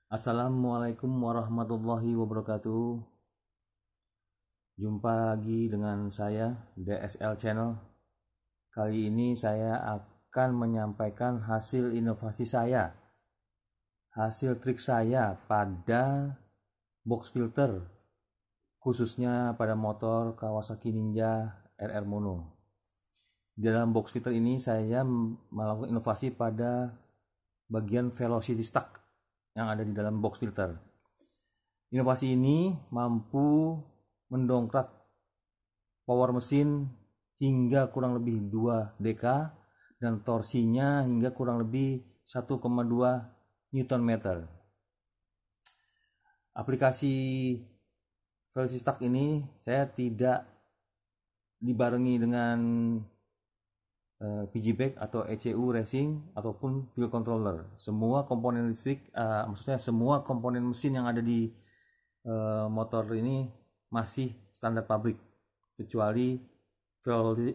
Assalamualaikum warahmatullahi wabarakatuh. Jumpa lagi dengan saya DSL Channel. Kali ini saya akan menyampaikan hasil inovasi saya, hasil trik saya pada box filter, khususnya pada motor Kawasaki Ninja RR Mono. Di dalam box filter ini saya melakukan inovasi pada bagian velocity stack yang ada di dalam box filter. Inovasi ini mampu mendongkrak power mesin hingga kurang lebih 2 dk dan torsinya hingga kurang lebih 1,2 Nm. Aplikasi velocity stack ini saya tidak dibarengi dengan piggyback atau ECU racing ataupun fuel controller. Semua komponen listrik, maksudnya semua komponen mesin yang ada di motor ini masih standar pabrik, kecuali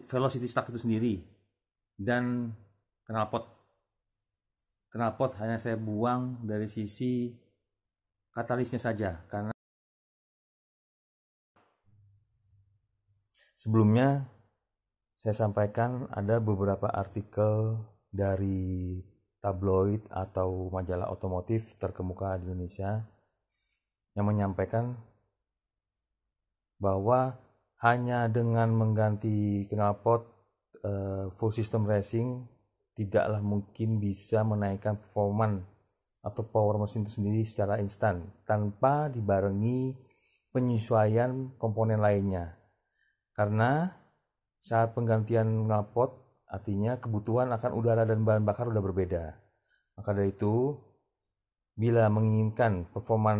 velocity stack itu sendiri dan knalpot. Knalpot hanya saya buang dari sisi katalisnya saja, karena sebelumnya saya sampaikan ada beberapa artikel dari tabloid atau majalah otomotif terkemuka di Indonesia yang menyampaikan bahwa hanya dengan mengganti knalpot full system racing tidaklah mungkin bisa menaikkan performa atau power mesin itu sendiri secara instan tanpa dibarengi penyesuaian komponen lainnya. Karena saat penggantian knalpot, artinya kebutuhan akan udara dan bahan bakar udah berbeda. Maka dari itu, bila menginginkan performa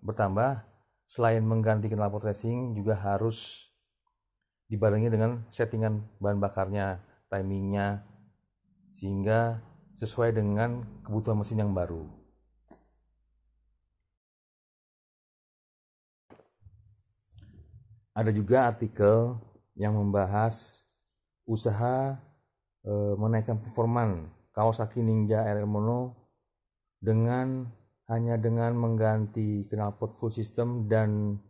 bertambah, selain mengganti knalpot racing juga harus dibarengi dengan settingan bahan bakarnya, timingnya, sehingga sesuai dengan kebutuhan mesin yang baru. Ada juga artikel yang membahas usaha menaikkan performa Kawasaki Ninja RR Mono hanya dengan mengganti knalpot full system dan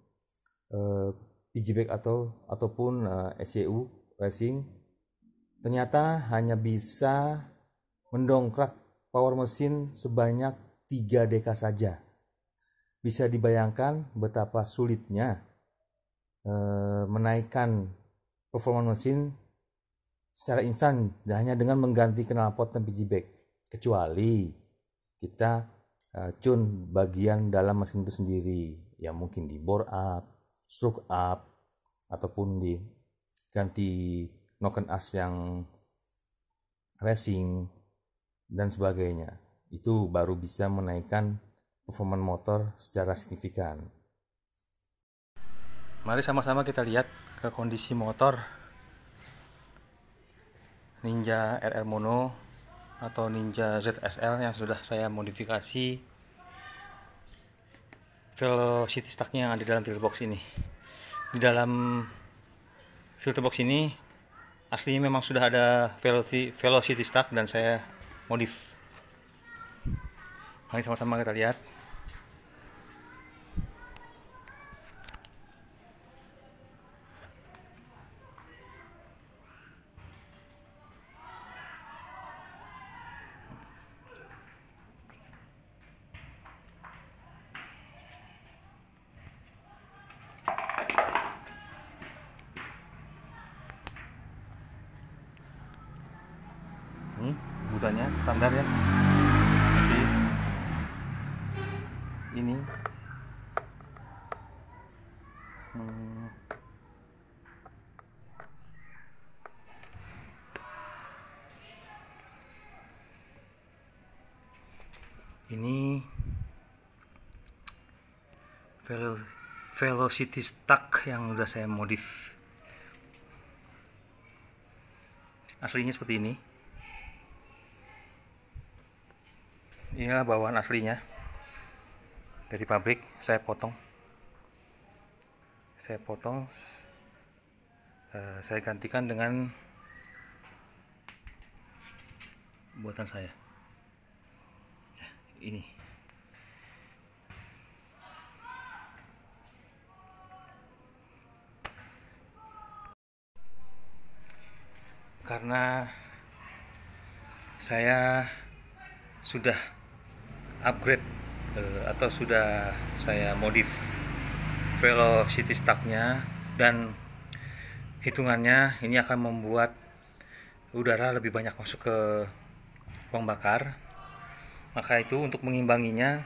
piggyback ataupun ECU racing, ternyata hanya bisa mendongkrak power mesin sebanyak 3 dk saja. Bisa dibayangkan betapa sulitnya menaikkan performa mesin secara instan hanya dengan mengganti knalpot dan piggyback, kecuali kita tune bagian dalam mesin itu sendiri, ya mungkin di bore up, stroke up, ataupun diganti noken as yang racing dan sebagainya. Itu baru bisa menaikkan performa motor secara signifikan. Mari sama-sama kita lihat ke kondisi motor Ninja RR Mono atau Ninja ZSL yang sudah saya modifikasi velocity stacknya yang ada di dalam filter box ini. Di dalam filter box ini aslinya memang sudah ada velocity stack dan saya modif. Mari sama-sama kita lihat. Ini busanya standar ya. Jadi ini ini velocity stack yang udah saya modif. Aslinya seperti ini. Inilah bawaan aslinya dari pabrik. Saya potong, saya gantikan dengan buatan saya. Ini karena saya sudah upgrade atau sudah saya modif velocity stacknya, dan hitungannya ini akan membuat udara lebih banyak masuk ke uang bakar. Maka itu untuk mengimbanginya,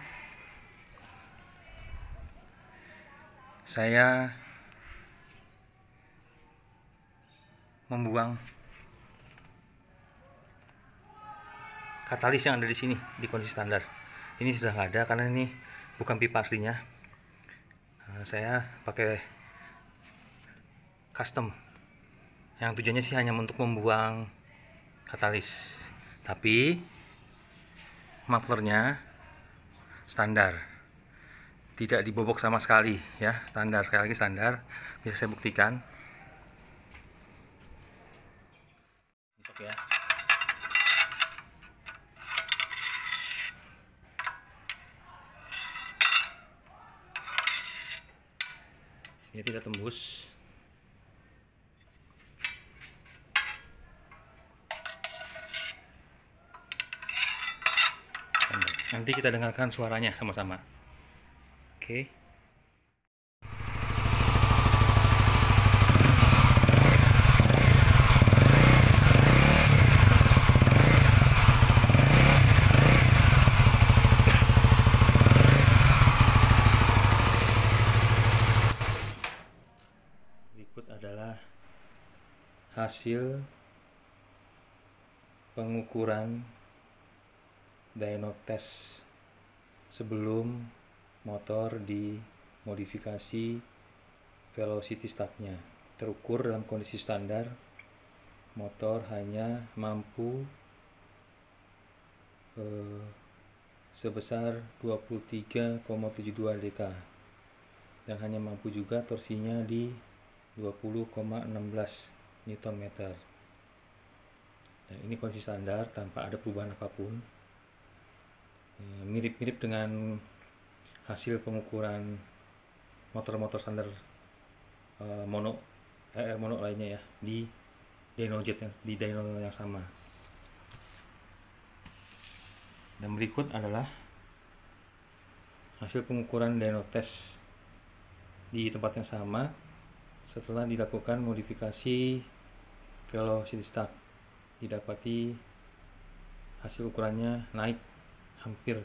saya membuang katalis yang ada di sini di kondisi standar. Ini sudah nggak ada karena ini bukan pipa aslinya. Saya pakai custom yang tujuannya sih hanya untuk membuang katalis, tapi mufflernya standar, tidak dibobok sama sekali ya, standar. Sekali lagi standar, bisa saya buktikan. Ya. Ini tidak tembus. Nanti kita dengarkan suaranya sama-sama. Oke. Berikut adalah hasil pengukuran dyno test sebelum motor dimodifikasi velocity stacknya. Terukur dalam kondisi standar, motor hanya mampu sebesar 23,72 dk dan hanya mampu juga torsinya di 20,16 Nm. Dan ini kondisi standar tanpa ada perubahan apapun. Mirip-mirip dengan hasil pengukuran motor-motor standar mono lainnya ya, di dynojet di dyno yang sama. Dan berikut adalah hasil pengukuran dyno test di tempat yang sama setelah dilakukan modifikasi velocity stack. Didapati hasil ukurannya naik hampir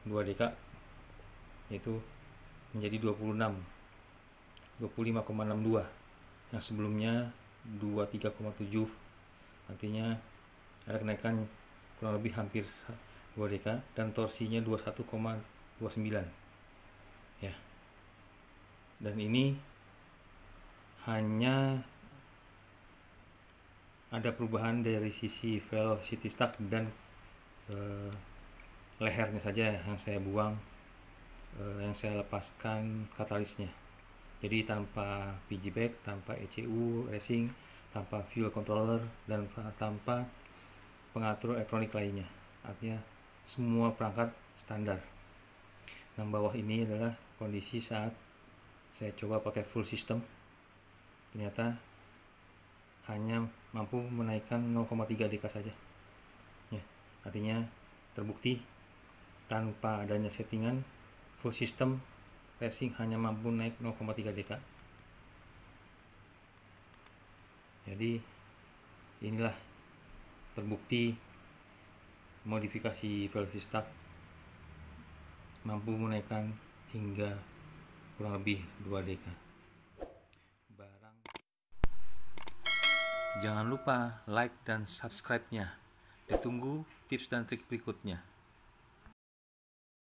2 dk, yaitu menjadi 25,62 yang sebelumnya 23,7. artinya ada kenaikan kurang lebih hampir 2 dk, dan torsinya 21,29 ya. Dan ini hanya ada perubahan dari sisi velocity stack dan lehernya saja yang saya buang, yang saya lepaskan katalisnya. Jadi tanpa PG bag, tanpa ECU racing, tanpa fuel controller, dan tanpa pengatur elektronik lainnya. Artinya semua perangkat standar. Yang bawah ini adalah kondisi saat saya coba pakai full system. Ternyata hanya mampu menaikkan 0,3 dk saja ya. Artinya terbukti tanpa adanya settingan full system racing hanya mampu naik 0,3 dk. Jadi inilah terbukti modifikasi velocity stack mampu menaikkan hingga kurang lebih 2 dk. Jangan lupa like dan subscribe-nya. Ditunggu tips dan trik berikutnya.